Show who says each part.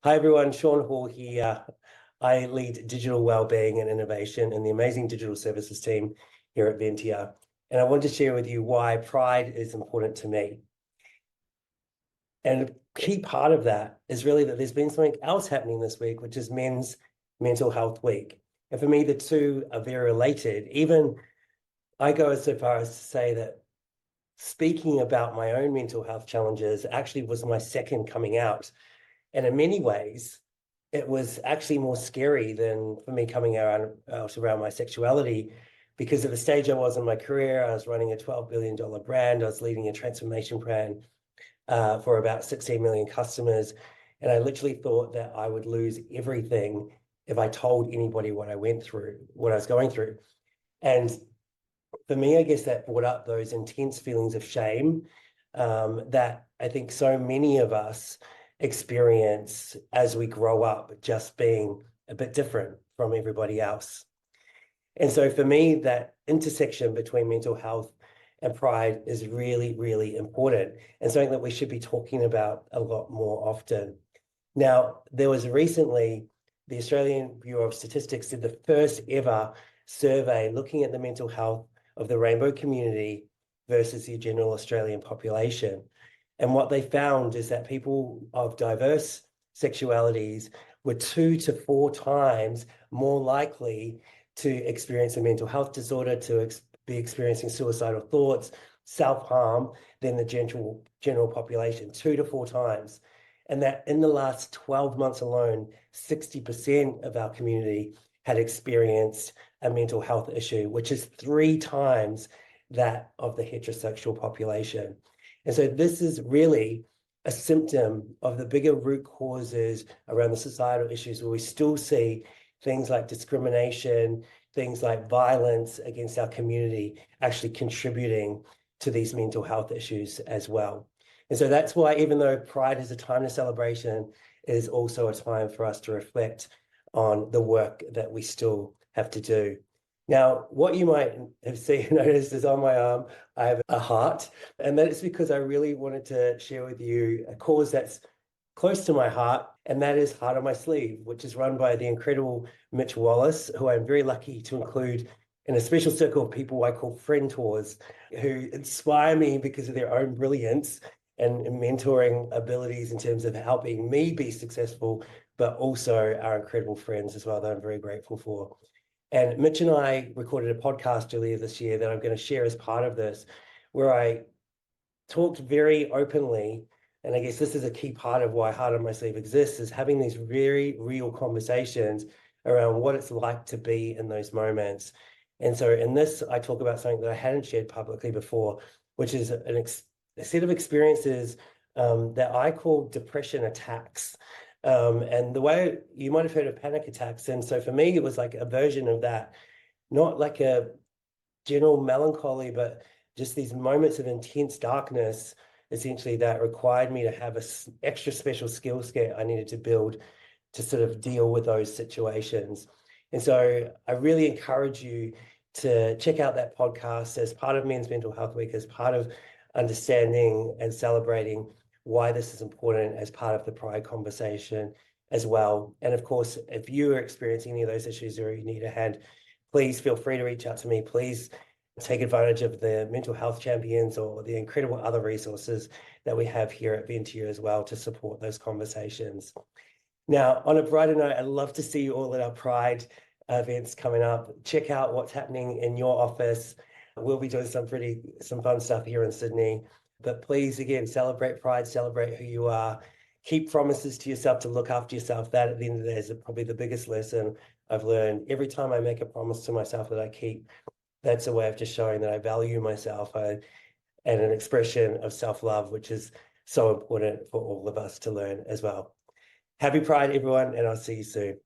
Speaker 1: Hi everyone, Sean Hall here. I lead digital wellbeing and innovation in the amazing digital services team here at Ventia. And I want to share with you why pride is important to me. And a key part of that is really that there's been something else happening this week, which is Men's Mental Health Week. And for me, the two are very related. Even I go so far as to say that speaking about my own mental health challenges actually was my second coming out. And in many ways, it was actually more scary than for me coming out around my sexuality, because at the stage I was in my career, I was running a $12 billion brand. I was leading a transformation plan for about 16 million customers. And I literally thought that I would lose everything if I told anybody what I went through, what I was going through. And for me, I guess that brought up those intense feelings of shame that I think so many of us experience as we grow up, just being a bit different from everybody else. And so for me, that intersection between mental health and pride is really, really important, and something that we should be talking about a lot more often. Now, there was recently, the Australian Bureau of Statistics did the first ever survey looking at the mental health of the rainbow community versus the general Australian population. And what they found is that people of diverse sexualities were 2 to 4 times more likely to experience a mental health disorder, to be experiencing suicidal thoughts, self-harm, than the general population, 2 to 4 times. And that in the last 12 months alone, 60% of our community had experienced a mental health issue, which is 3 times that of the heterosexual population. And so this is really a symptom of the bigger root causes around the societal issues, where we still see things like discrimination, things like violence against our community actually contributing to these mental health issues as well. And so that's why, even though Pride is a time of celebration, it is also a time for us to reflect on the work that we still have to do. Now, what you might have seen, noticed is on my arm, I have a heart, and that is because I really wanted to share with you a cause that's close to my heart, and that is Heart on My Sleeve, which is run by the incredible Mitch Wallace, who I'm very lucky to include in a special circle of people I call friend tours, who inspire me because of their own brilliance and mentoring abilities in terms of helping me be successful, but also our incredible friends as well that I'm very grateful for. And Mitch and I recorded a podcast earlier this year that I'm going to share as part of this, where I talked very openly, and I guess this is a key part of why Heart on My Sleeve exists, is having these very real conversations around what it's like to be in those moments. And so in this, I talk about something that I hadn't shared publicly before, which is a set of experiences that I call depression attacks. And the way you might have heard of panic attacks. And so for me, it was like a version of that, not like a general melancholy, but just these moments of intense darkness, essentially, that required me to have an extra special skill set I needed to build to sort of deal with those situations. And so I really encourage you to check out that podcast as part of Men's Mental Health Week, as part of understanding and celebrating why this is important as part of the Pride conversation as well. And of course, if you are experiencing any of those issues or you need a hand, please feel free to reach out to me. Please take advantage of the mental health champions or the incredible other resources that we have here at Ventia as well to support those conversations. Now, on a brighter note, I'd love to see you all at our Pride events coming up. Check out what's happening in your office. We'll be doing some fun stuff here in Sydney. But please, again, celebrate Pride, celebrate who you are. Keep promises to yourself to look after yourself. That, at the end of the day, is probably the biggest lesson I've learned. Every time I make a promise to myself that I keep, that's a way of just showing that I value myself and an expression of self-love, which is so important for all of us to learn as well. Happy Pride, everyone, and I'll see you soon.